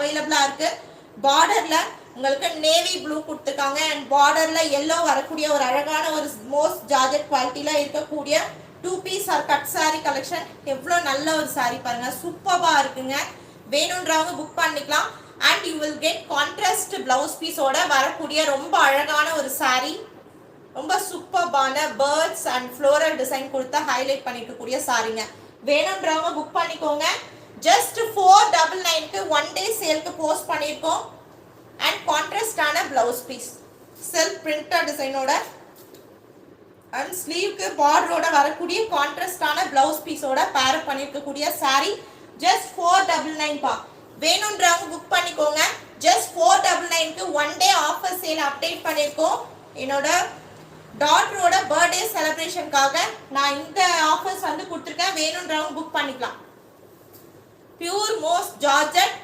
அவைலபிளா இருக்கு. பார்டர்ல உங்களுக்கு நேவி ப்ளூ கொடுத்துருக்காங்க அண்ட் பார்டர்ல எல்லோ வரக்கூடிய ஒரு அழகான ஒரு மோஸ்ட் ஜார்ஜெட் குவாலிட்டியில இருக்கக்கூடிய 2 piece or cut sari collection. எவ்வளோ நல்ல ஒரு சாரி பாருங்க, சூப்பர்பா இருக்குங்க. வேணுன்றவங்க புக் பண்ணிக்கலாம். And you will get contrast blouse பீஸோட வரக்கூடிய ரொம்ப அழகான ஒரு சாரி. ரொம்ப சூப்பர்பான பேர்ட்ஸ் அண்ட் ஃப்ளோரல் டிசைன் கொடுத்து ஹைலைட் பண்ணிக்கக்கூடிய சாரிங்க. வேணுன்றவங்க புக் பண்ணிக்கோங்க. ஜஸ்ட் 499க்கு 1 டே சேலுக்கு போஸ்ட் பண்ணியிருக்கோம். அண்ட் கான்ட்ராஸ்டான பிளவுஸ் பீஸ் செல்ஃப் பிரிண்டட் டிசைனோட அண்ட் ஸ்லீவ்க்கு பார்டரோட வரக்கூடிய கான்ட்ராஸ்டான பிளவுஸ் பீஸோட பேர் பண்ணியிருக்கக்கூடிய சாரி. ஜஸ்ட் 499 பா. வேணுன்றவங்க புக் பண்ணிக்கோங்க. ஜஸ்ட் 499க்கு 1 டே ஆஃபர் சேல் அப்டேட் பண்ணியிருக்கோம். என்னோட டாட்டரோட பர்த்டே செலிப்ரேஷனுக்காக நான் இந்த ஆஃபர்ஸ் வந்து கொடுத்துருக்கேன். வேணுன்றவங்க புக் பண்ணிக்கலாம். Pure most georgette